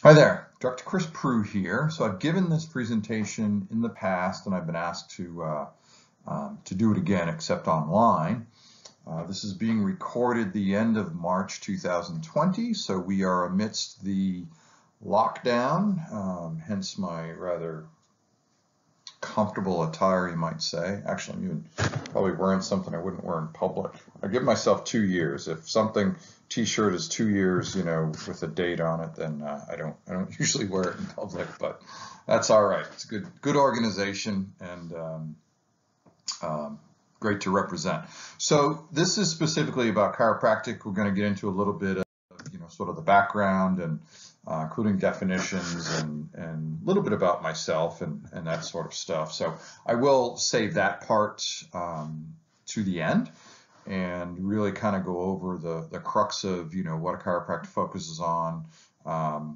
Hi there, Dr. Chris Prue here. So I've given this presentation in the past and I've been asked to do it again, except online. This is being recorded the end of March 2020, so we are amidst the lockdown, hence my rather comfortable attire, you might say. Actually, I'm even probably wearing something I wouldn't wear in public. I give myself 2 years. If something t-shirt is 2 years, with a date on it, then I don't usually wear it in public, but that's all right. It's a good organization and great to represent. So this is specifically about chiropractic. We're going to get into a little bit of sort of the background and including definitions and a little bit about myself and that sort of stuff. So I will save that part to the end and really kind of go over the crux of what a chiropractor focuses on,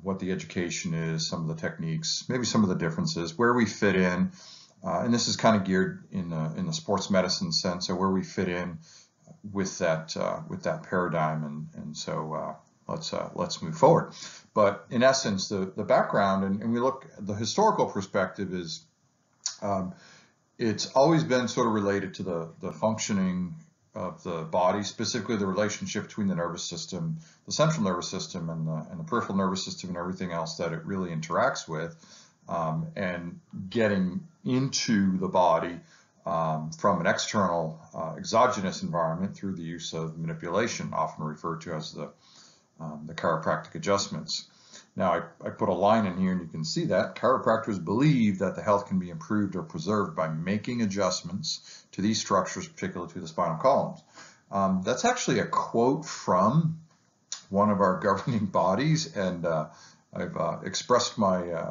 what the education is, some of the techniques, maybe some of the differences, where we fit in, and this is kind of geared in the sports medicine sense, so where we fit in with that paradigm, and so let's move forward. But in essence, the background, and we look at the historical perspective is it's always been sort of related to the functioning of the body, specifically the relationship between the nervous system, the central nervous system, and the peripheral nervous system, and everything else that it really interacts with, and getting into the body from an external exogenous environment through the use of manipulation, often referred to as the chiropractic adjustments. Now, I put a line in here and you can see that chiropractors believe that the health can be improved or preserved by making adjustments to these structures, particularly to the spinal columns. That's actually a quote from one of our governing bodies, and I've expressed my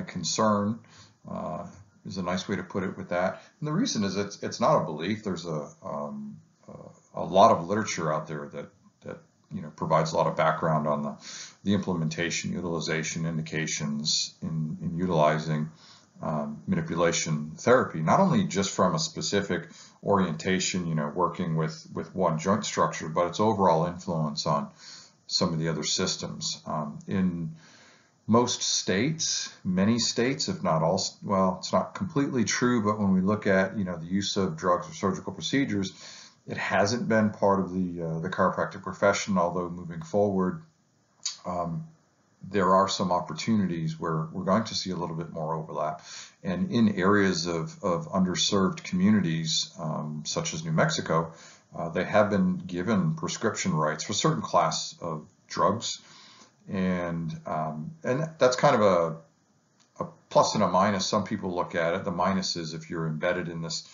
concern, is a nice way to put it with that. And the reason is it's not a belief. There's a lot of literature out there that provides a lot of background on the implementation, utilization, indications in utilizing manipulation therapy, not only just from a specific orientation, working with one joint structure, but its overall influence on some of the other systems. In most states, many states, if not all, well, it's not completely true, but when we look at the use of drugs or surgical procedures, it hasn't been part of the chiropractic profession, although moving forward, there are some opportunities where we're going to see a little bit more overlap. And in areas of underserved communities, such as New Mexico, they have been given prescription rights for certain class of drugs. And that's kind of a plus and a minus. Some people look at it. The minus is if you're embedded in this,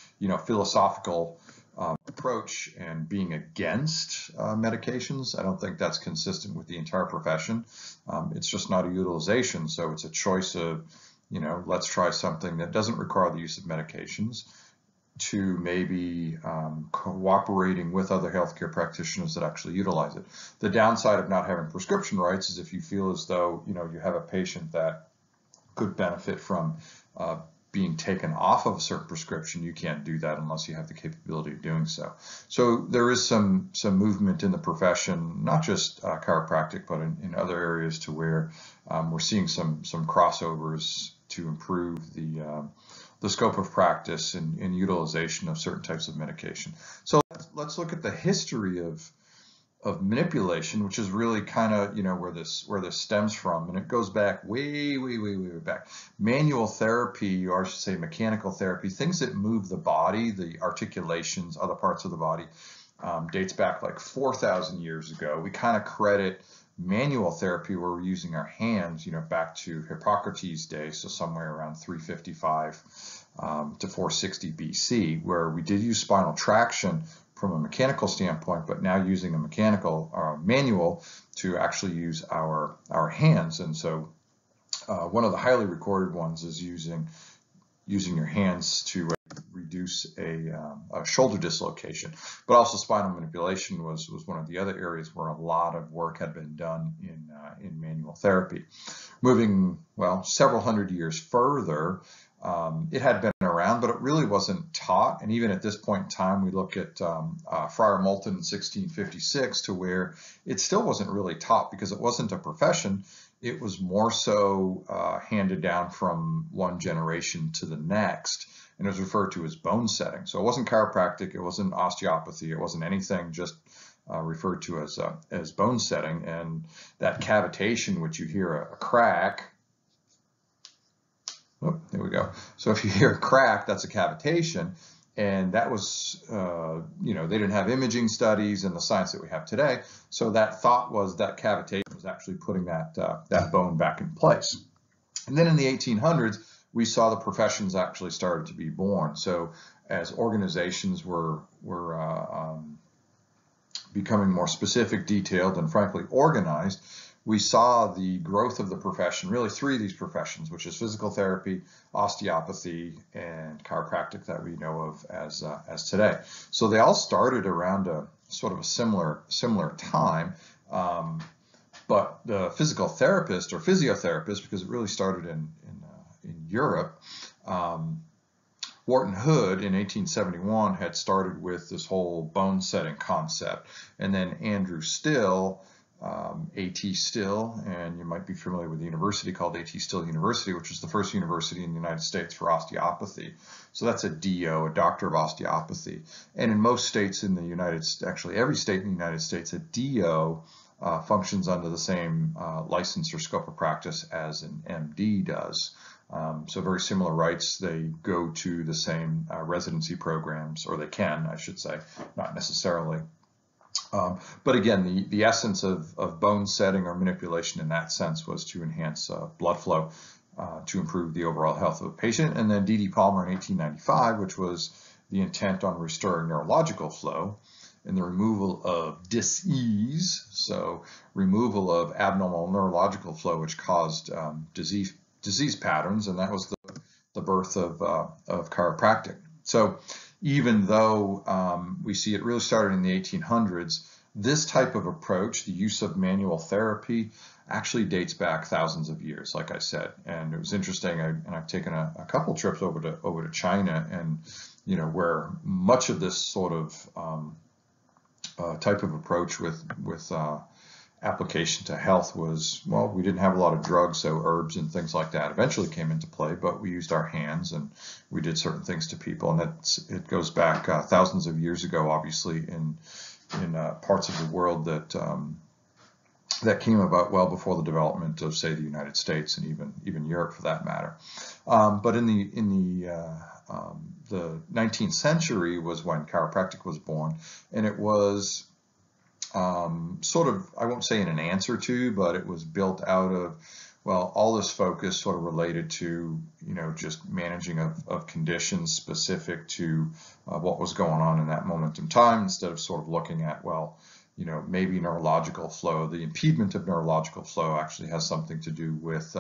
philosophical approach and being against medications. I don't think that's consistent with the entire profession. It's just not a utilization, so it's a choice of, let's try something that doesn't require the use of medications, to maybe cooperating with other healthcare practitioners that actually utilize it. The downside of not having prescription rights is if you feel as though you have a patient that could benefit from being taken off of a certain prescription, you can't do that unless you have the capability of doing so. So there is some movement in the profession, not just chiropractic, but in other areas, to where we're seeing some crossovers to improve the scope of practice and utilization of certain types of medication. So let's look at the history of manipulation, which is really kind of where this stems from, and it goes back way back. Manual therapy, or I should say mechanical therapy, things that move the body, the articulations, other parts of the body, dates back like 4,000 years ago. We kind of credit manual therapy, where we're using our hands, back to Hippocrates' day, so somewhere around 355 to 460 BC, where we did use spinal traction from a mechanical standpoint, but now using a manual to actually use our hands. And so one of the highly recorded ones is using your hands to reduce a shoulder dislocation. But also spinal manipulation was one of the other areas where a lot of work had been done in manual therapy. Moving, several hundred years further, it had been around, but it really wasn't taught. And even at this point in time, we look at Friar Moulton in 1656, to where it still wasn't really taught because it wasn't a profession. it was more so handed down from one generation to the next, and it was referred to as bone setting. So it wasn't chiropractic, it wasn't osteopathy, it wasn't anything, just referred to as bone setting. And that cavitation, which you hear a crack, oh, there we go. So if you hear a crack, that's a cavitation. And that was, they didn't have imaging studies and the science that we have today. So that thought was that cavitation was actually putting that bone back in place. And then in the 1800s, we saw the professions actually started to be born. So as organizations were becoming more specific, detailed, and frankly organized, we saw the growth of the profession, really three of these professions, which is physical therapy, osteopathy, and chiropractic that we know of as today. So they all started around a sort of a similar time, but the physical therapist or physiotherapist, because it really started in Europe, Wharton Hood in 1871 had started with this whole bone setting concept, and then Andrew Still, A.T. Still, and you might be familiar with the university called A.T. Still University, which was the first university in the United States for osteopathy. So that's a DO, a doctor of osteopathy. And in most states in the United States, actually every state in the United States, a DO functions under the same license or scope of practice as an MD does. So very similar rights. They go to the same residency programs, or they can, I should say, not necessarily. But again, the essence of bone setting or manipulation in that sense was to enhance blood flow to improve the overall health of a patient. And then D.D. Palmer in 1895, which was the intent on restoring neurological flow and the removal of dis-ease, so removal of abnormal neurological flow, which caused disease patterns, and that was the birth of chiropractic. So even though we see it really started in the 1800s, this type of approach, the use of manual therapy, actually dates back thousands of years, like I said. And it was interesting, and I've taken a couple trips over to China, and where much of this sort of type of approach with application to health was, well, we didn't have a lot of drugs, so herbs and things like that eventually came into play, but we used our hands and we did certain things to people. And it goes back thousands of years ago, obviously, in parts of the world that came about well before the development of, say, the United States and even Europe, for that matter. But in the 19th century was when chiropractic was born, and it was sort of, I won't say in an answer to, but it was built out of, well, all this focus sort of related to, just managing of conditions specific to what was going on in that moment in time, instead of sort of looking at, well, maybe neurological flow. The impediment of neurological flow actually has something to do with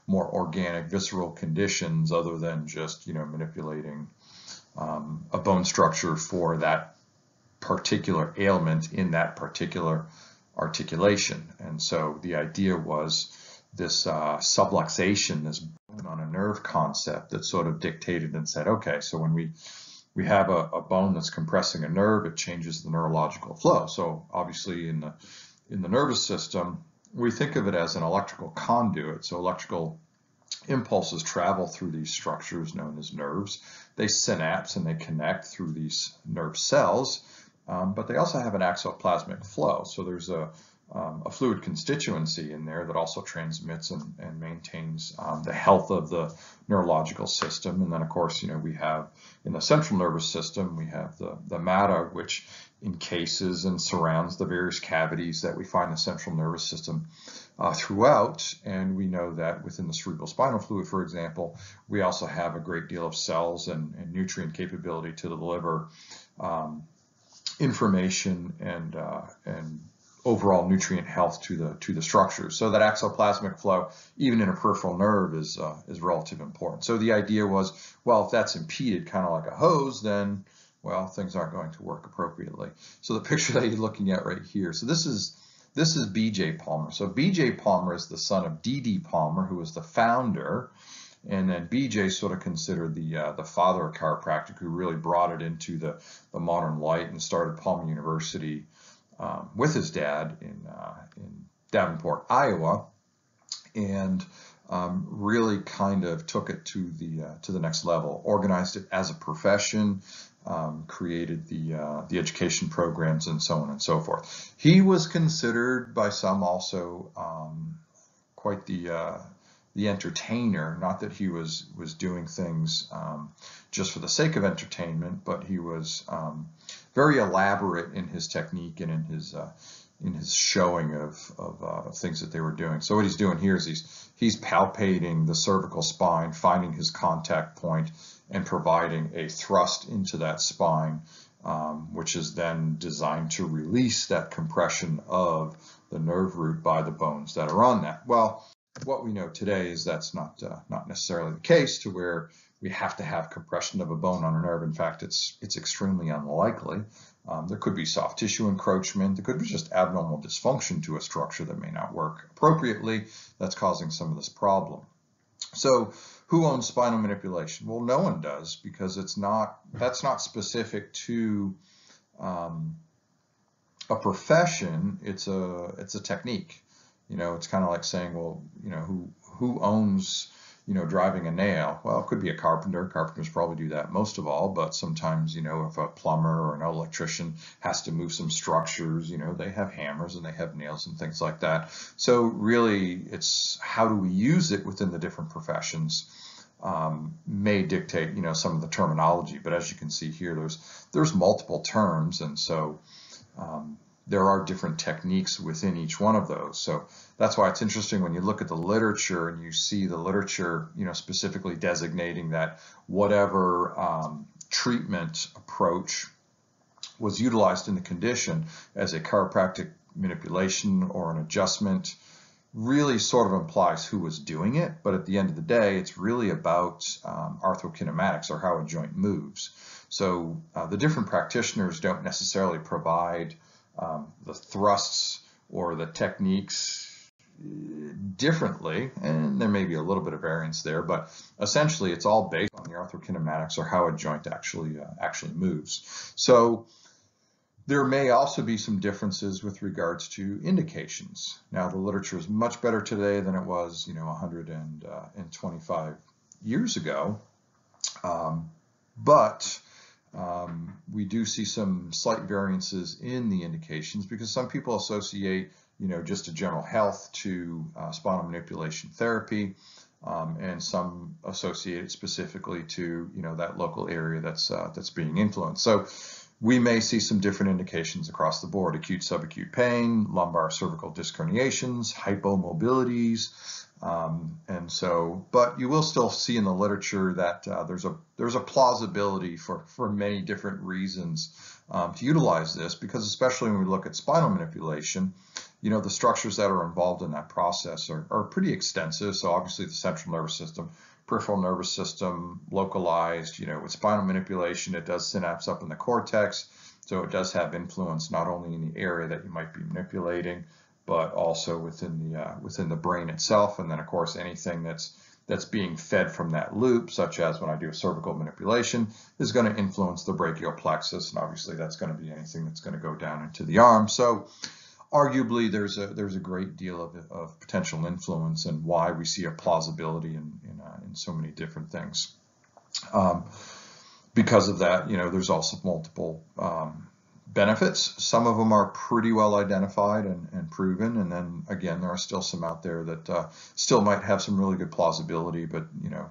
more organic, visceral conditions other than just, manipulating a bone structure for that particular ailment in that particular articulation. And so the idea was this subluxation, this bone on a nerve concept that sort of dictated and said, okay, so when we have a bone that's compressing a nerve, it changes the neurological flow. So obviously in the nervous system, we think of it as an electrical conduit. So electrical impulses travel through these structures known as nerves. They synapse and they connect through these nerve cells. But they also have an axoplasmic flow. So there's a fluid constituency in there that also transmits and maintains the health of the neurological system. And then, of course, we have in the central nervous system, we have the matter, which encases and surrounds the various cavities that we find in the central nervous system throughout. And we know that within the cerebral spinal fluid, for example, we also have a great deal of cells and nutrient capability to deliver information and overall nutrient health to the structures. So that axoplasmic flow, even in a peripheral nerve, is relatively important. So the idea was, well, if that's impeded, kind of like a hose, then, well, things aren't going to work appropriately. So the picture that you're looking at right here, so this is B.J. Palmer. So B.J. Palmer is the son of D.D. Palmer, who was the founder. And then B.J. sort of considered the father of chiropractic, who really brought it into the modern light and started Palmer University with his dad in Davenport, Iowa. and really kind of took it to the next level, organized it as a profession, created the education programs, and so on and so forth. He was considered by some also quite the entertainer. Not that he was doing things just for the sake of entertainment, but he was very elaborate in his technique and in his showing of things that they were doing. So what he's doing here is he's palpating the cervical spine, finding his contact point, and providing a thrust into that spine, which is then designed to release that compression of the nerve root by the bones that are on that. Well, what we know today is that's not necessarily the case, to where we have to have compression of a bone on a nerve. In fact, it's extremely unlikely. There could be soft tissue encroachment. There could be just abnormal dysfunction to a structure that may not work appropriately that's causing some of this problem. So who owns spinal manipulation? Well, no one does, because that's not specific to a profession. It's a technique. It's kind of like saying, well, who owns driving a nail? Well, it could be a carpenter. Carpenters probably do that most of all, but sometimes, if a plumber or an electrician has to move some structures, they have hammers and they have nails and things like that. So really, it's how do we use it within the different professions may dictate, some of the terminology. But as you can see here, there's multiple terms, and so there are different techniques within each one of those. So that's why it's interesting when you look at the literature and you see the literature, specifically designating that whatever treatment approach was utilized in the condition as a chiropractic manipulation or an adjustment really sort of implies who was doing it. But at the end of the day, it's really about arthrokinematics, or how a joint moves. So the different practitioners don't necessarily provide the thrusts or the techniques differently, and there may be a little bit of variance there, but essentially it's all based on the arthrokinematics, or how a joint actually moves. So there may also be some differences with regards to indications. Now, the literature is much better today than it was 125 years ago, but we do see some slight variances in the indications, because some people associate, just a general health to spinal manipulation therapy, and some associate it specifically to, that local area that's being influenced. So we may see some different indications across the board: acute, subacute pain, lumbar cervical disc herniations, hypomobilities. And so, but you will still see in the literature that there's a plausibility for many different reasons to utilize this, because especially when we look at spinal manipulation, the structures that are involved in that process are pretty extensive. So obviously the central nervous system, peripheral nervous system, localized, with spinal manipulation, it does synapse up in the cortex. So it does have influence not only in the area that you might be manipulating, but also within the brain itself. And then of course anything that's being fed from that loop, such as when I do a cervical manipulation, is going to influence the brachial plexus, and obviously that's going to be anything that's going to go down into the arm. So arguably there's a great deal of potential influence, and why we see a plausibility in so many different things. Because of that, there's also multiple benefits. Some of them are pretty well identified and proven, and then again, there are still some out there that still might have some really good plausibility, but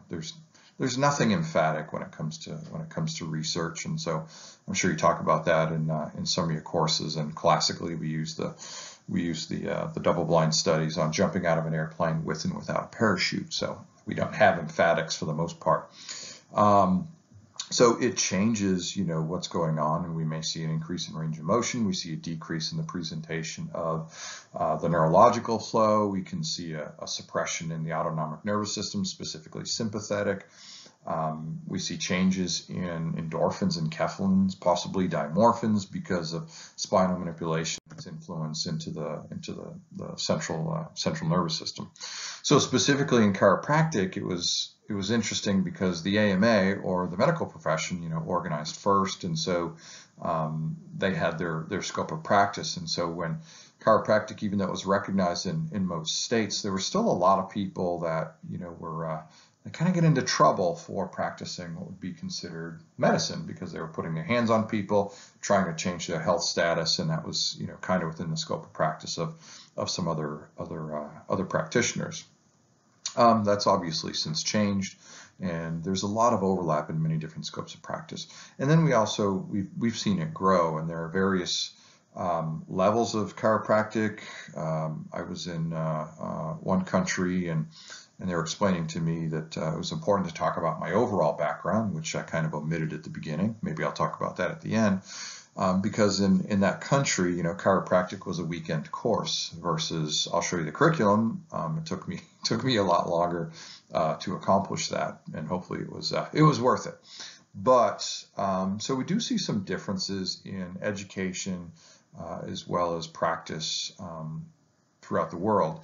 there's nothing emphatic when it comes to research. And so I'm sure you talk about that in some of your courses. And classically, we use the double-blind studies on jumping out of an airplane with and without a parachute. So we don't have emphatics for the most part. So it changes, what's going on, and we may see an increase in range of motion. We see a decrease in the presentation of the neurological flow. We can see a suppression in the autonomic nervous system, specifically sympathetic. We see changes in endorphins and enkephalins, possibly dimorphins, because of spinal manipulation, its influence into the central nervous system. So specifically in chiropractic, it was interesting because the AMA, or the medical profession, organized first, and so they had their scope of practice. And so when chiropractic, even though it was recognized in most states, there were still a lot of people that, were they kind of get into trouble for practicing what would be considered medicine because they were putting their hands on people, trying to change their health status, and that was, kind of within the scope of practice of some other practitioners. That's obviously since changed, and there's a lot of overlap in many different scopes of practice. And then we've seen it grow, and there are various levels of chiropractic. I was in one country, and they were explaining to me that it was important to talk about my overall background, which I kind of omitted at the beginning. Maybe I'll talk about that at the end. Because in that country, chiropractic was a weekend course versus, I'll show you the curriculum. It took me a lot longer to accomplish that, and hopefully it was worth it. But so we do see some differences in education as well as practice throughout the world.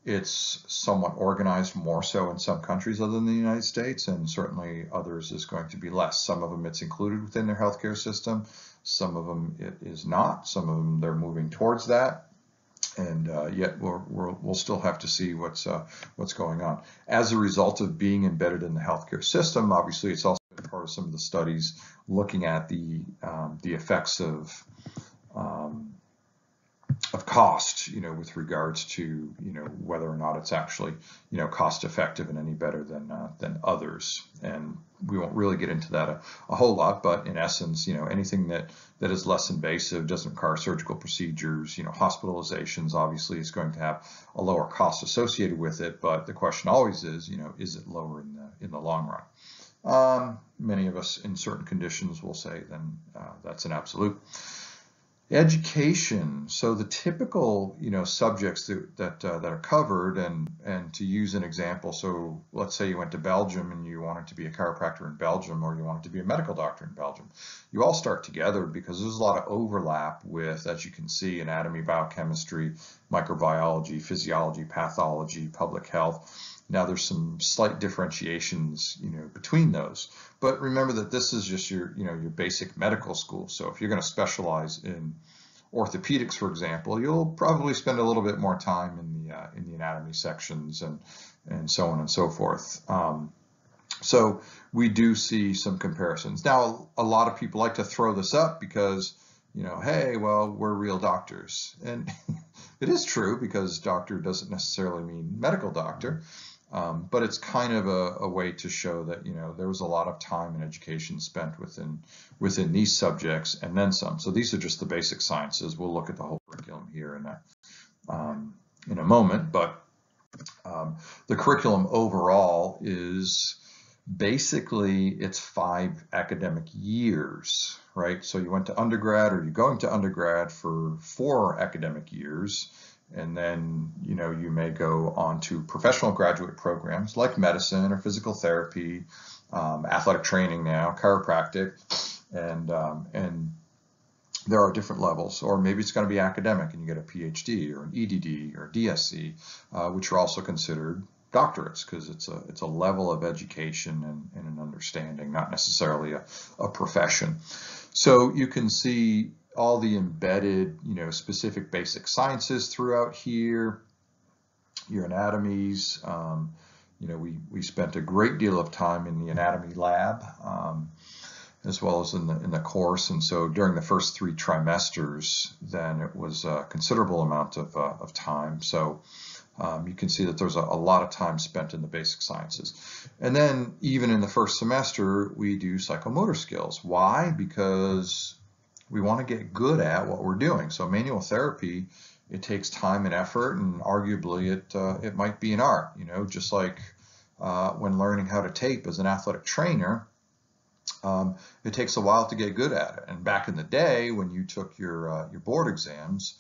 It's somewhat organized more so in some countries other than the United States, and certainly others is going to be less. Some of them it's included within their healthcare system. Some of them it is not. Some of them they're moving towards that, and yet we'll still have to see what's going on. As a result of being embedded in the healthcare system, obviously it's also been part of some of the studies looking at the effects of cost, with regards to, whether or not it's actually, cost effective and any better than others. And we won't really get into that a whole lot, but in essence, anything that is less invasive, doesn't require surgical procedures, hospitalizations, obviously is going to have a lower cost associated with it. But the question always is it lower in the long run? Many of us in certain conditions will say then that's an absolute. Education. So the typical, subjects that are covered, and to use an example, so let's say you went to Belgium and you wanted to be a chiropractor in Belgium, or you wanted to be a medical doctor in Belgium. You all start together because there's a lot of overlap with, as you can see, anatomy, biochemistry, microbiology, physiology, pathology, public health. Now there's some slight differentiations, between those. But remember that this is just your basic medical school. So if you're going to specialize in orthopedics, for example, you'll probably spend a little bit more time in the anatomy sections and so on and so forth. So we do see some comparisons. Now, a lot of people like to throw this up because, hey, well, we're real doctors. And it is true, because doctor doesn't necessarily mean medical doctor. But it's kind of a way to show that, there was a lot of time and education spent within these subjects, and then some. So these are just the basic sciences. We'll look at the whole curriculum here in a moment. But the curriculum overall is basically, it's 5 academic years, right? So you went to undergrad, or you're going to undergrad for 4 academic years. And then, you may go on to professional graduate programs like medicine or physical therapy, athletic training now, chiropractic, and there are different levels. Or maybe it's going to be academic and you get a PhD or an EDD or DSc, which are also considered doctorates, because it's a level of education and an understanding, not necessarily a profession. So you can see all the embedded, specific basic sciences throughout here, your anatomies. We spent a great deal of time in the anatomy lab, as well as in the course. And so during the first 3 trimesters, then it was a considerable amount of time. So you can see that there's a lot of time spent in the basic sciences. And then even in the first semester, we do psychomotor skills. Why? Because we want to get good at what we're doing. So manual therapy, it takes time and effort, and arguably it might be an art. Just like when learning how to tape as an athletic trainer, it takes a while to get good at it. And back in the day, when you took your board exams,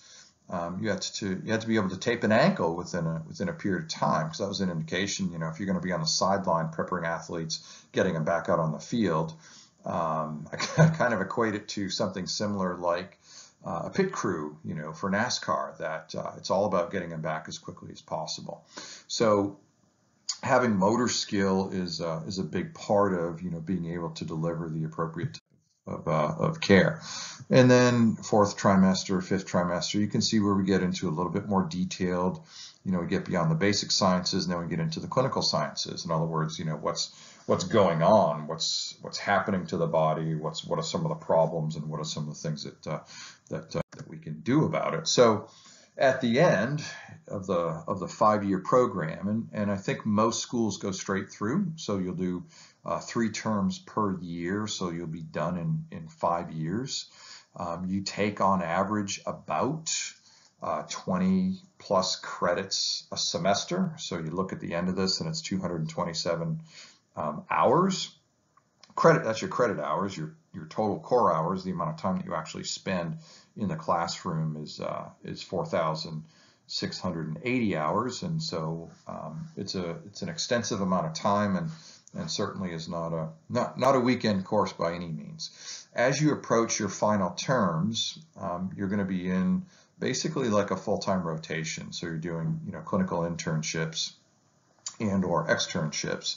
you had to be able to tape an ankle within a period of time, because that was an indication. If you're going to be on the sideline preparing athletes, getting them back out on the field. I kind of equate it to something similar like a pit crew, for NASCAR, that it's all about getting them back as quickly as possible. So having motor skill is a big part of, being able to deliver the appropriate of care. And then fourth trimester, fifth trimester, you can see where we get into a little bit more detailed, we get beyond the basic sciences, and then we get into the clinical sciences. In other words, what's going on, what's happening to the body, what are some of the problems, and what are some of the things that we can do about it. So at the end of the 5-year program, and I think most schools go straight through, so you'll do 3 terms per year, so you'll be done in 5 years. You take on average about 20 plus credits a semester. So you look at the end of this and it's 227 hours. That's your credit hours. Your total core hours, the amount of time that you actually spend in the classroom, is 4,680 hours. And so it's an extensive amount of time, and certainly is not a weekend course by any means. As you approach your final terms, you're going to be in basically like a full-time rotation. So you're doing clinical internships and or externships,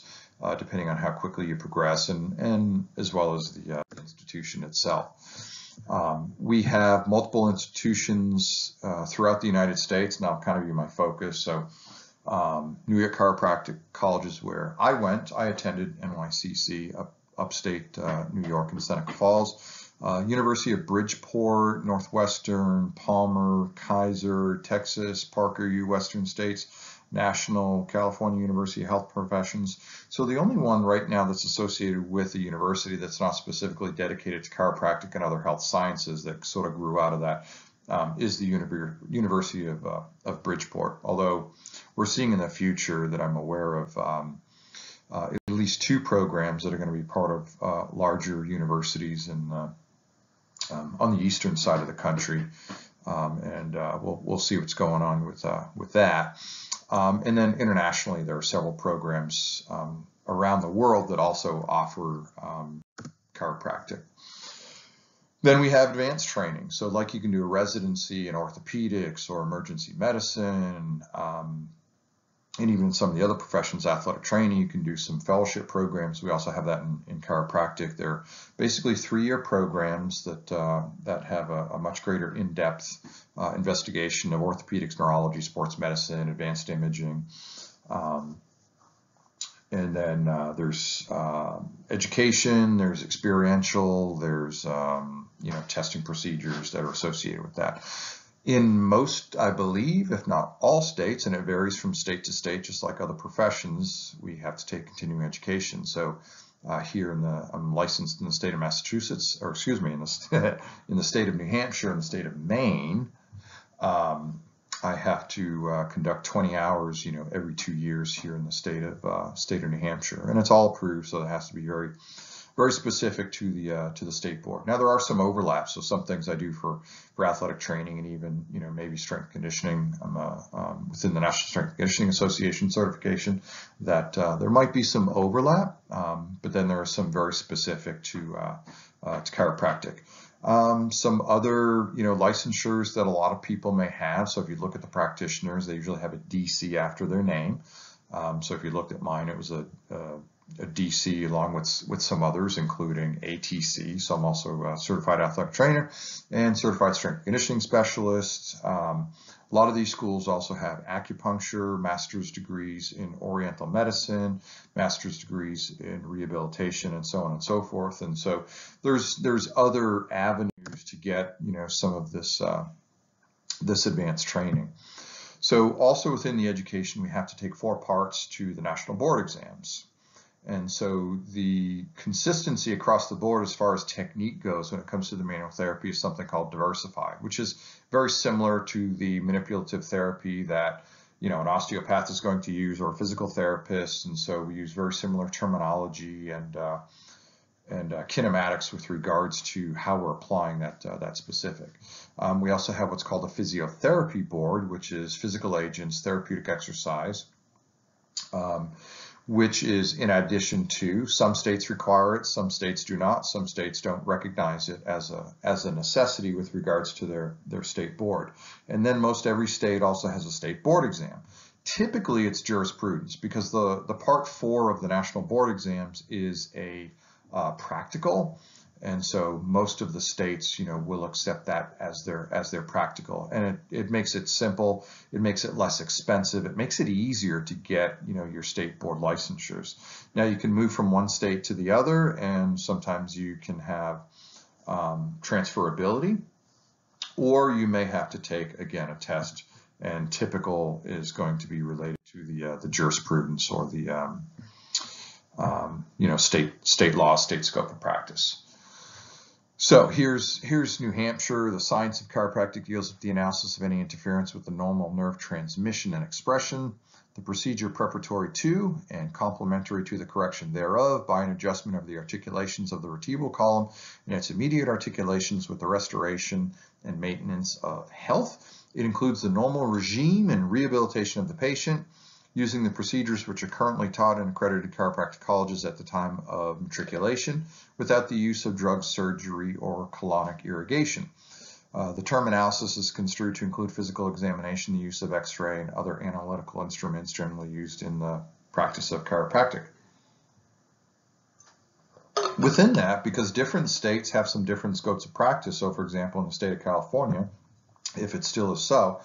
depending on how quickly you progress, and as well as the institution itself. We have multiple institutions throughout the United States, and I'll kind of be my focus. So New York Chiropractic College is where I went. I attended NYCC, upstate New York in Seneca Falls. University of Bridgeport, Northwestern, Palmer, Kaiser, Texas, Parker, Western States, National, California University of Health Professions. So the only one right now that's associated with a university that's not specifically dedicated to chiropractic and other health sciences that sort of grew out of that is the University of Bridgeport. Although we're seeing in the future that I'm aware of at least 2 programs that are going to be part of larger universities on the eastern side of the country, and we'll see what's going on with that. And then internationally, there are several programs around the world that also offer chiropractic. Then we have advanced training. So like you can do a residency in orthopedics or emergency medicine, and even some of the other professions, athletic training, you can do some fellowship programs. We also have that in chiropractic. They're basically 3-year programs that have a much greater in-depth investigation of orthopedics, neurology, sports medicine, advanced imaging. And then there's education, there's experiential, there's testing procedures that are associated with that. In most, I believe, if not all states, and it varies from state to state, just like other professions, we have to take continuing education. So here I'm licensed in the state of Massachusetts, or excuse me, in the state of New Hampshire and the state of Maine. I have to conduct 20 hours, every 2 years here in the state of New Hampshire, and it's all approved, so it has to be very, very specific to the state board. Now there are some overlaps, so some things I do for athletic training and even maybe strength conditioning. I'm within the National Strength Conditioning Association certification that there might be some overlap, but then there are some very specific to chiropractic. Some other licensures that a lot of people may have. So if you look at the practitioners, they usually have a DC after their name. So if you looked at mine, it was a DC along with some others, including ATC. So I'm also a certified athletic trainer and certified strength and conditioning specialist. A lot of these schools also have acupuncture, master's degrees in oriental medicine, master's degrees in rehabilitation, and so on and so forth. And so there's other avenues to get some of this advanced training. So also within the education, we have to take 4 parts to the national board exams. And so the consistency across the board as far as technique goes when it comes to the manual therapy is something called diversified, which is very similar to the manipulative therapy that an osteopath is going to use, or a physical therapist. And so we use very similar terminology and kinematics with regards to how we're applying that specific. We also have what's called a physiotherapy board, which is physical agents, therapeutic exercise, which is in addition to, some states require it, some states do not, some states don't recognize it as a necessity with regards to their state board. And then most every state also has a state board exam. Typically it's jurisprudence, because the part 4 of the national board exams is a practical, And so most of the states, will accept that as their practical, and it makes it simple. It makes it less expensive. It makes it easier to get, your state board licensures. Now you can move from one state to the other, and sometimes you can have transferability, or you may have to take, again, a test, and typical is going to be related to the jurisprudence or the state law, state scope of practice. So here's New Hampshire. The science of chiropractic deals with the analysis of any interference with the normal nerve transmission and expression, the procedure preparatory to and complementary to the correction thereof by an adjustment of the articulations of the vertebral column and its immediate articulations with the restoration and maintenance of health. It includes the normal regime and rehabilitation of the patient, using the procedures which are currently taught in accredited chiropractic colleges at the time of matriculation, without the use of drugs, surgery, or colonic irrigation. The term analysis is construed to include physical examination, the use of X-ray, and other analytical instruments generally used in the practice of chiropractic. Within that, because different states have some different scopes of practice, so for example, in the state of California, if it still is so,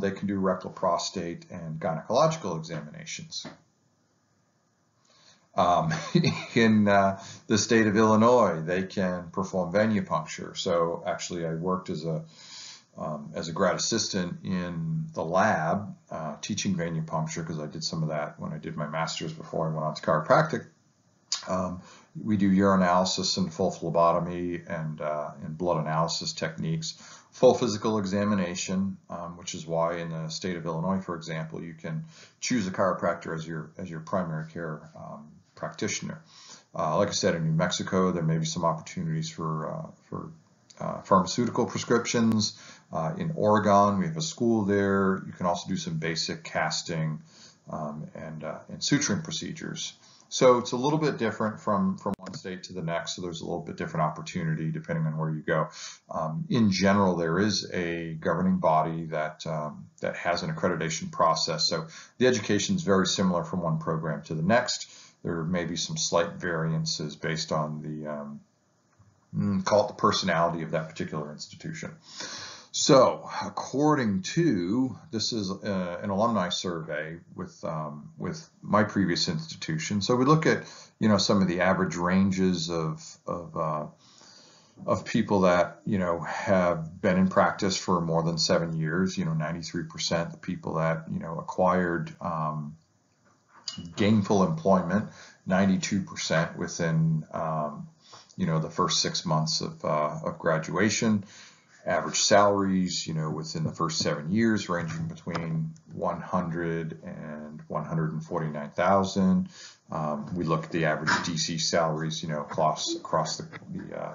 they can do rectal, prostate, and gynecological examinations. In the state of Illinois, they can perform venipuncture. So actually, I worked as a grad assistant in the lab teaching venipuncture, because I did some of that when I did my master's before I went on to chiropractic. We do urinalysis and full phlebotomy and blood analysis techniques, full physical examination, which is why in the state of Illinois, for example, you can choose a chiropractor as your primary care practitioner. Like I said, in New Mexico, there may be some opportunities for pharmaceutical prescriptions. In Oregon, we have a school there. You can also do some basic casting and suturing procedures. So it's a little bit different from one state to the next, so there's a little bit different opportunity depending on where you go. In general, there is a governing body that has an accreditation process, so the education is very similar from one program to the next. There may be some slight variances based on the, call it the personality of that particular institution. So, according to, this is an alumni survey with my previous institution. So we look at, some of the average ranges of people that, have been in practice for more than 7 years. 93% the people that, acquired gainful employment, 92% within, the first 6 months of graduation. Average salaries, within the first 7 years, ranging between $100,000 and $149,000. We look at the average DC salaries, across the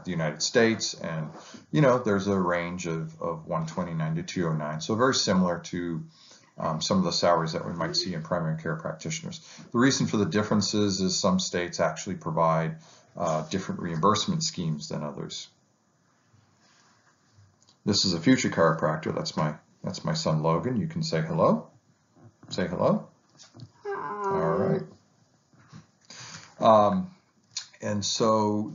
United States, and there's a range of 129 to 209. So very similar to some of the salaries that we might see in primary care practitioners. The reason for the differences is some states actually provide different reimbursement schemes than others. This is a future chiropractor. That's my son Logan. You can say hello. Say hello. All right. And so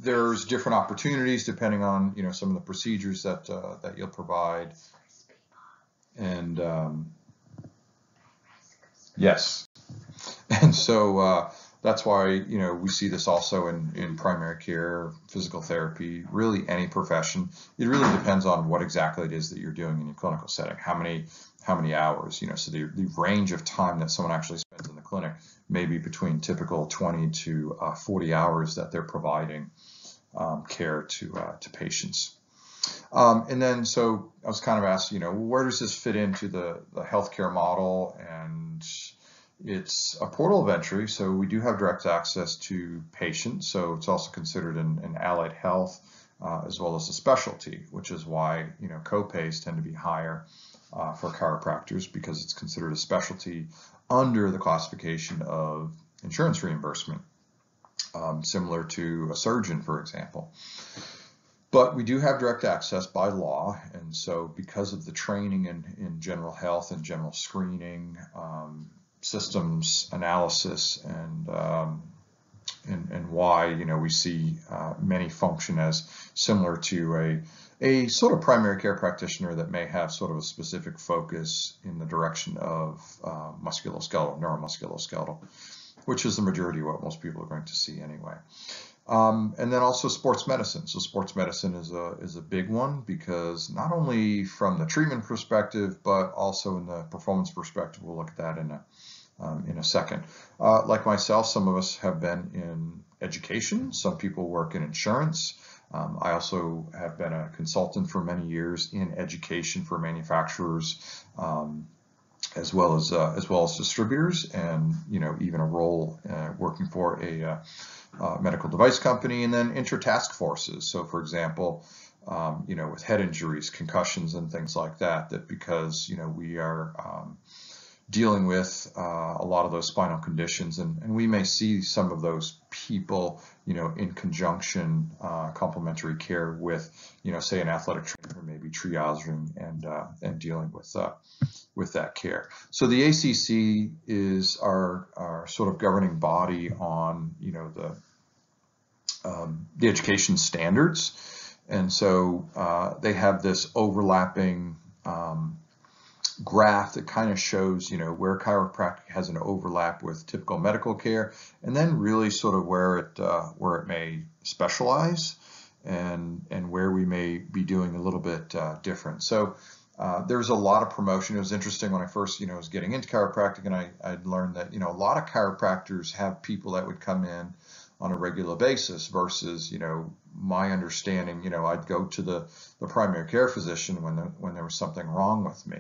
there's different opportunities depending on some of the procedures that you'll provide. And yes. And so that's why we see this also in primary care, physical therapy, really any profession. It really depends on what exactly it is that you're doing in your clinical setting. How many hours? So the range of time that someone actually spends in the clinic may be between typical 20 to 40 hours that they're providing care to patients. And then so I was kind of asked, where does this fit into the healthcare model? And it's a portal of entry, so we do have direct access to patients, so it's also considered an allied health as well as a specialty, which is why co-pays tend to be higher for chiropractors, because it's considered a specialty under the classification of insurance reimbursement, similar to a surgeon, for example. But we do have direct access by law, and so because of the training in general health and general screening, systems analysis, and why, you know, we see many function as similar to a sort of primary care practitioner that may have sort of a specific focus in the direction of musculoskeletal, neuromusculoskeletal, which is the majority of what most people are going to see anyway. And then also sports medicine. So sports medicine is a big one, because not only from the treatment perspective, but also in the performance perspective. We'll look at that in a second. Like myself, some of us have been in education. Some people work in insurance. I also have been a consultant for many years in education for manufacturers, as well as distributors, and, you know, even a role working for a medical device company, and then inter-task forces. So, for example, you know, with head injuries, concussions, and things like that, because, you know, we are dealing with a lot of those spinal conditions, and we may see some of those people, you know, in conjunction, complementary care with, you know, say an athletic trainer, maybe triaging and dealing with that care. So the ACC is our sort of governing body on, you know, the education standards, and so they have this overlapping graph that kind of shows, you know, where chiropractic has an overlap with typical medical care, and then really sort of where it may specialize, and where we may be doing a little bit different. So there's a lot of promotion. It was interesting when I first, you know, was getting into chiropractic, and I'd learned that, you know, a lot of chiropractors have people that would come in on a regular basis, versus, you know, my understanding, you know, I'd go to the primary care physician when there was something wrong with me.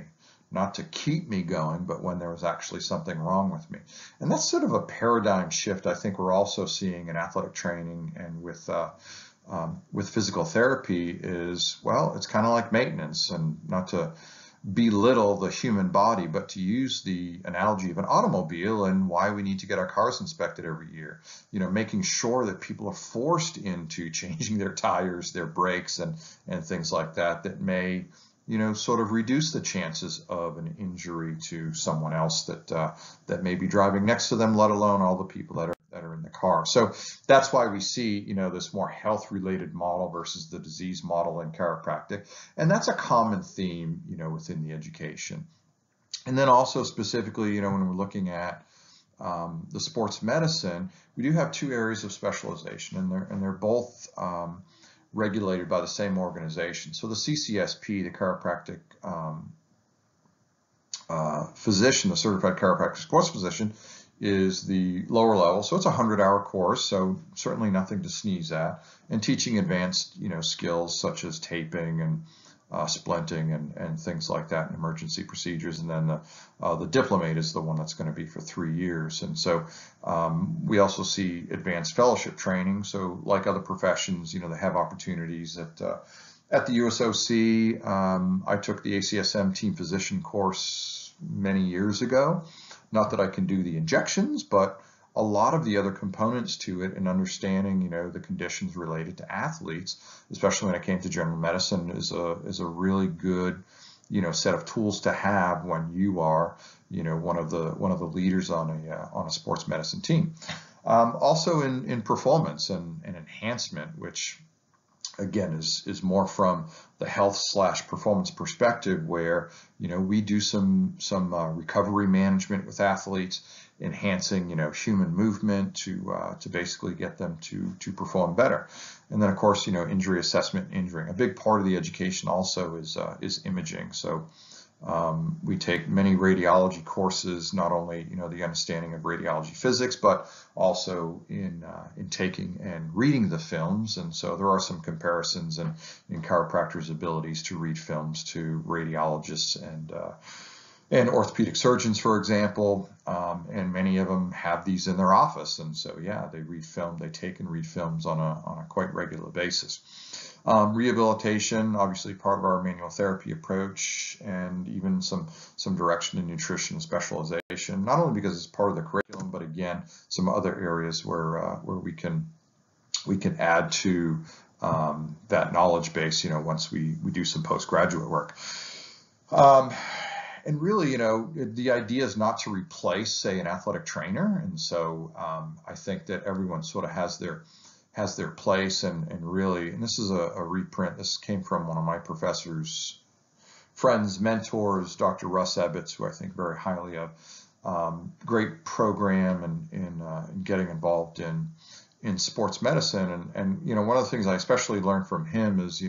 Not to keep me going, but when there was actually something wrong with me. And that's sort of a paradigm shift I think we're also seeing in athletic training and with physical therapy. Is, well, it's kind of like maintenance, and not to belittle the human body, but to use the analogy of an automobile and why we need to get our cars inspected every year. You know, making sure that people are forced into changing their tires, their brakes, and things like that may, you know, sort of reduce the chances of an injury to someone else that may be driving next to them, let alone all the people that are in the car. So that's why we see, you know, this more health-related model versus the disease model in chiropractic, and that's a common theme, you know, within the education. And then also specifically, you know, when we're looking at the sports medicine, we do have two areas of specialization, and they're both regulated by the same organization. So the CCSP, the chiropractic physician, the certified chiropractic sports physician, is the lower level. So it's a 100-hour course, so certainly nothing to sneeze at, and teaching advanced, you know, skills such as taping and splinting and things like that, and emergency procedures. And then the diplomate is the one that's going to be for 3 years. And so we also see advanced fellowship training. So like other professions, you know, they have opportunities at the USOC. I took the ACSM team physician course many years ago. Not that I can do the injections, but a lot of the other components to it, and understanding, you know, the conditions related to athletes, especially when it came to general medicine, is a really good, you know, set of tools to have when you are, you know, one of the leaders on a sports medicine team. Also in performance and enhancement, which again is more from the health/performance perspective, where, you know, we do some recovery management with athletes, enhancing, you know, human movement to basically get them to perform better. And then of course, you know, injury assessment, injuring. A big part of the education also is imaging. So we take many radiology courses, not only, you know, the understanding of radiology physics, but also in taking and reading the films. And so there are some comparisons in chiropractors' abilities to read films to radiologists and orthopedic surgeons, for example, and many of them have these in their office. And so, yeah, they take and read films on a quite regular basis. Rehabilitation, obviously part of our manual therapy approach, and even some direction in nutrition and specialization, not only because it's part of the curriculum, but again, some other areas where we can add to that knowledge base, you know, once we do some postgraduate work. And really, the idea is not to replace, say, an athletic trainer. And so I think that everyone sort of has their place, and really, and this is a reprint. This came from one of my professors' friends, mentors, Dr. Russ Ebbets, who I think very highly of. Great program in getting involved in sports medicine, and one of the things I especially learned from him is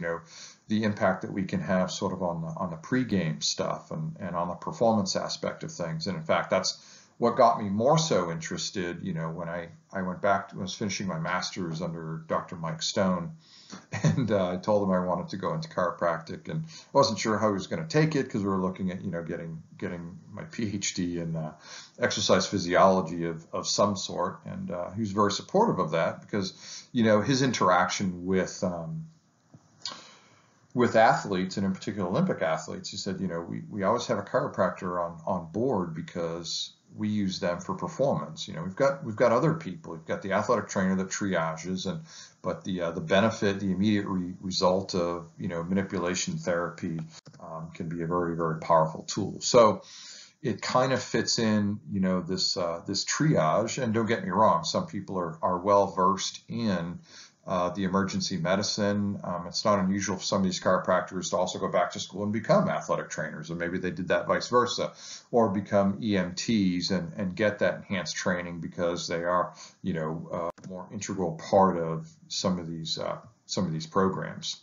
the impact that we can have sort of on the pregame stuff and on the performance aspect of things. And in fact, that's what got me more so interested, when I went back, was finishing my master's under Dr. Mike Stone, and I told him I wanted to go into chiropractic, and I wasn't sure how he was going to take it, because we were looking at, getting my PhD in exercise physiology of some sort, and he was very supportive of that, because, his interaction with athletes, and in particular Olympic athletes, he said, we always have a chiropractor on board because we use them for performance. We've got other people. We've got the athletic trainer that triages, but the benefit, the immediate result of manipulation therapy can be a very, very powerful tool. So it kind of fits in this triage. And don't get me wrong, some people are well versed in the emergency medicine. It's not unusual for some of these chiropractors to also go back to school and become athletic trainers, or maybe they did that vice versa, or become EMTs and get that enhanced training because they are, a more integral part of some of these programs.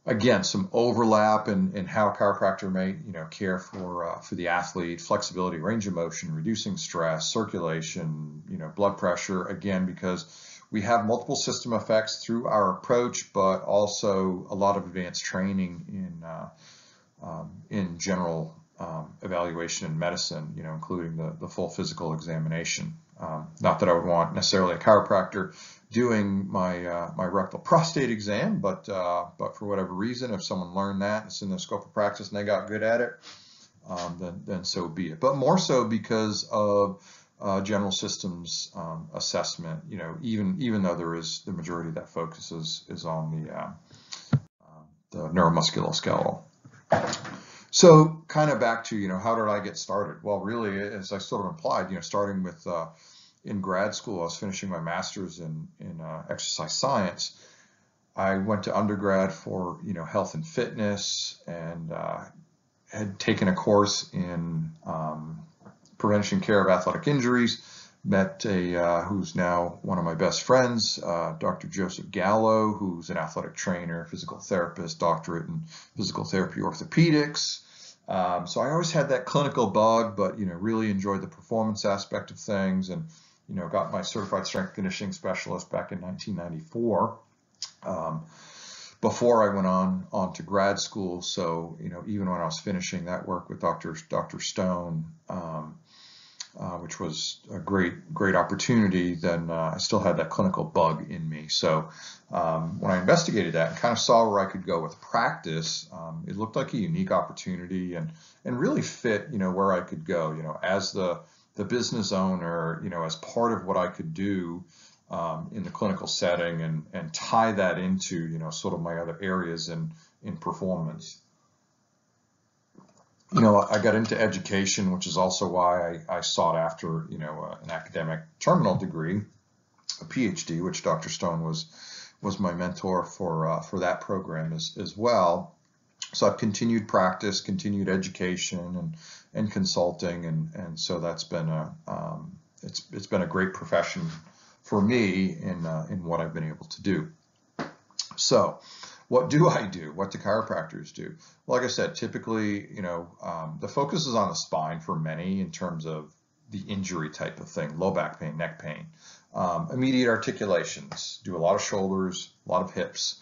Again, some overlap in how a chiropractor may, care for the athlete: flexibility, range of motion, reducing stress, circulation, blood pressure. Again, because we have multiple system effects through our approach, but also a lot of advanced training in general evaluation in medicine, including the full physical examination. Not that I would want necessarily a chiropractor doing my rectal prostate exam, but for whatever reason, if someone learned that, it's in their scope of practice and they got good at it, then so be it. But more so because of general systems assessment, even though the majority of that focus is on the neuromusculoskeletal. So kind of back to, how did I get started? Well, really, as I sort of implied, starting with in grad school, I was finishing my master's in exercise science. I went to undergrad for, health and fitness, and had taken a course in prevention care of athletic injuries. Met who's now one of my best friends, Dr. Joseph Gallo, who's an athletic trainer, physical therapist, doctorate in physical therapy orthopedics. So I always had that clinical bug, but really enjoyed the performance aspect of things, and got my certified strength conditioning specialist back in 1994. Before I went on to grad school. So even when I was finishing that work with Dr. Stone, which was a great opportunity, then I still had that clinical bug in me. So when I investigated that and kind of saw where I could go with practice, it looked like a unique opportunity and really fit, where I could go, as the business owner, as part of what I could do in the clinical setting, and tie that into, sort of my other areas in performance. I got into education, which is also why I sought after, an academic terminal degree, a PhD, which Dr. Stone was my mentor for that program as well. So I've continued practice, continued education, and consulting, and so that's been it's been a great profession for me in what I've been able to do. So what do I do? What do chiropractors do? Well, like I said, typically, the focus is on the spine for many in terms of the injury type of thing: low back pain, neck pain, immediate articulations, do a lot of shoulders, a lot of hips.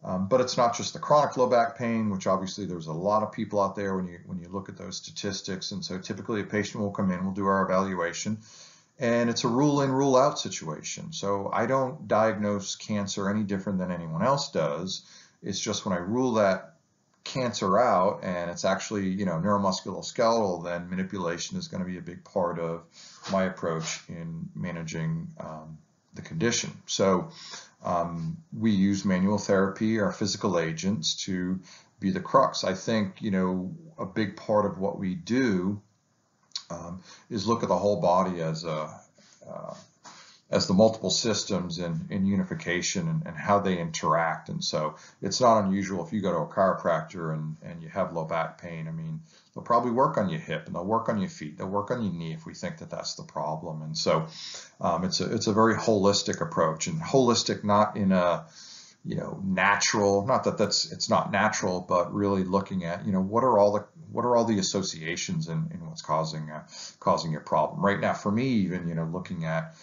But it's not just the chronic low back pain, which obviously there's a lot of people out there when you look at those statistics. And so typically a patient will come in, we'll do our evaluation, and it's a rule in, rule out situation. So I don't diagnose cancer any different than anyone else does. It's just when I rule that cancer out and it's actually, neuromusculoskeletal, then manipulation is going to be a big part of my approach in managing the condition. So We use manual therapy, our physical agents, to be the crux. I think, a big part of what we do is look at the whole body as the multiple systems in unification and how they interact. And so it's not unusual if you go to a chiropractor and you have low back pain. I mean, they'll probably work on your hip and they'll work on your feet. They'll work on your knee if we think that that's the problem. And so it's a very holistic approach, and holistic not in a natural, not that it's not natural, but really looking at what are all the associations in what's causing your problem right now. For me, even looking at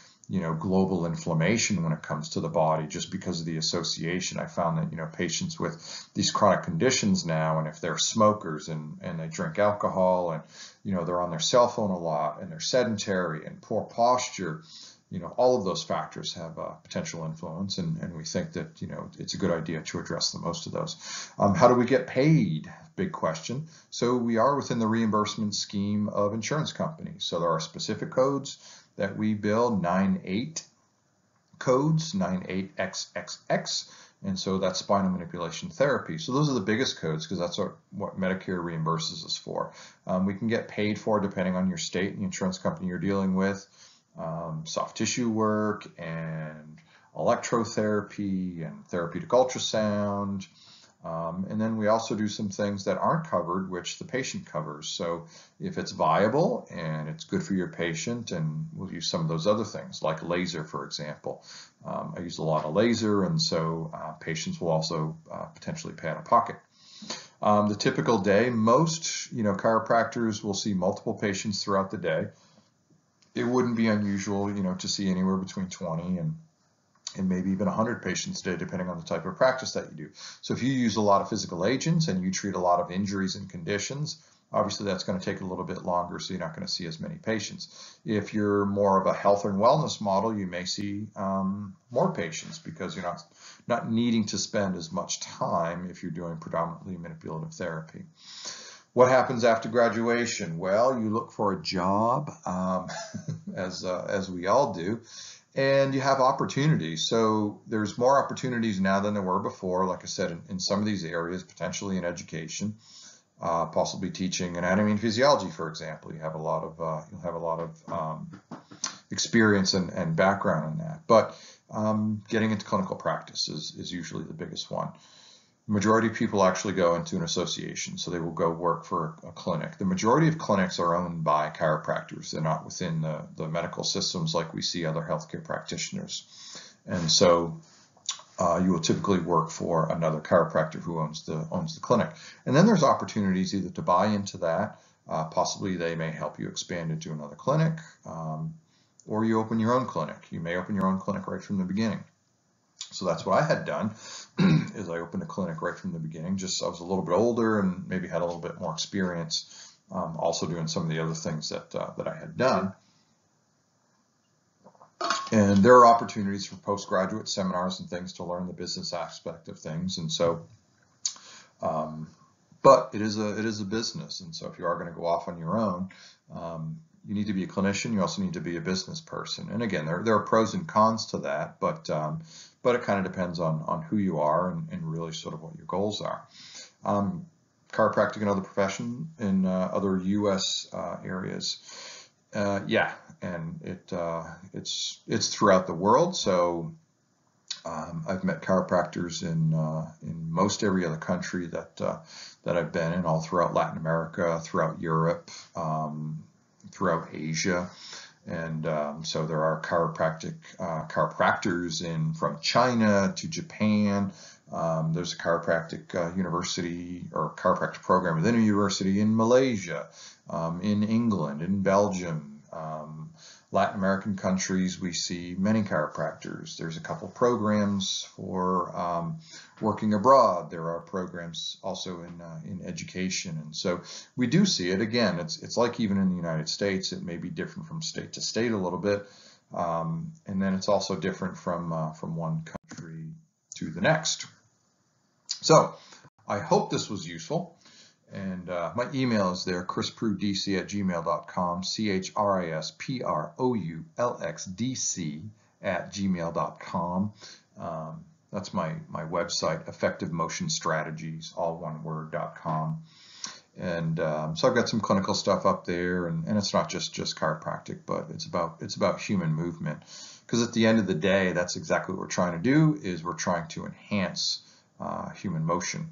global inflammation when it comes to the body, just because of the association. I found that, patients with these chronic conditions now, and if they're smokers and they drink alcohol and, they're on their cell phone a lot and they're sedentary and poor posture, all of those factors have potential influence. And we think that, it's a good idea to address most of those. How do we get paid? Big question. So we are within the reimbursement scheme of insurance companies. So there are specific codes that we bill, 98 codes, 98XXX, and so that's spinal manipulation therapy. So those are the biggest codes because that's what Medicare reimburses us for. We can get paid for, depending on your state and the insurance company you're dealing with, soft tissue work and electrotherapy and therapeutic ultrasound. And then we also do some things that aren't covered, which the patient covers. So if it's viable and it's good for your patient, and we'll use some of those other things like laser, for example. I use a lot of laser, and so patients will also potentially pay out of pocket. The typical day, most chiropractors will see multiple patients throughout the day. It wouldn't be unusual, to see anywhere between 20 and maybe even 100 patients a day, depending on the type of practice that you do. So if you use a lot of physical agents and you treat a lot of injuries and conditions, obviously that's going to take a little bit longer, so you're not going to see as many patients. If you're more of a health and wellness model, you may see more patients because you're not needing to spend as much time if you're doing predominantly manipulative therapy. What happens after graduation? Well, you look for a job, as we all do. And you have opportunities. So there's more opportunities now than there were before, like I said, in some of these areas, potentially in education, possibly teaching anatomy and physiology, for example. You'll have a lot of experience and background in that. But getting into clinical practice is usually the biggest one. Majority of people actually go into an association, so they will go work for a clinic. The majority of clinics are owned by chiropractors. They're not within the medical systems like we see other healthcare practitioners. And so you will typically work for another chiropractor who owns the clinic. And then there's opportunities either to buy into that, possibly they may help you expand into another clinic, or you open your own clinic. You may open your own clinic right from the beginning. So that's what I had done, is I opened a clinic right from the beginning. I was a little bit older and maybe had a little bit more experience, also doing some of the other things that I had done. And there are opportunities for postgraduate seminars and things to learn the business aspect of things. And so, but it is a business. And so if you are going to go off on your own, you need to be a clinician. You also need to be a business person. And again, there are pros and cons to that, but it kind of depends on who you are and really sort of what your goals are. Chiropractic and other profession in other U.S. areas, and it's throughout the world. So I've met chiropractors in most every other country that I've been in, all throughout Latin America, throughout Europe, throughout Asia. And so there are chiropractors from China to Japan. There's a chiropractic university or chiropractic program within a university in Malaysia, in England, in Belgium, Latin American countries. We see many chiropractors. There's a couple programs for working abroad. There are programs also in education, and so we do see it. Again, it's like even in the United States, it may be different from state to state a little bit, and then it's also different from one country to the next. So I hope this was useful. And my email is there, chrisproudc@gmail.com, CHRISPROULXDC@gmail.com. That's my website, Effective Motion Strategies, all one word.com. And so I've got some clinical stuff up there, and it's not just chiropractic, but it's about human movement. Because at the end of the day, that's exactly what we're trying to do, is we're trying to enhance human motion.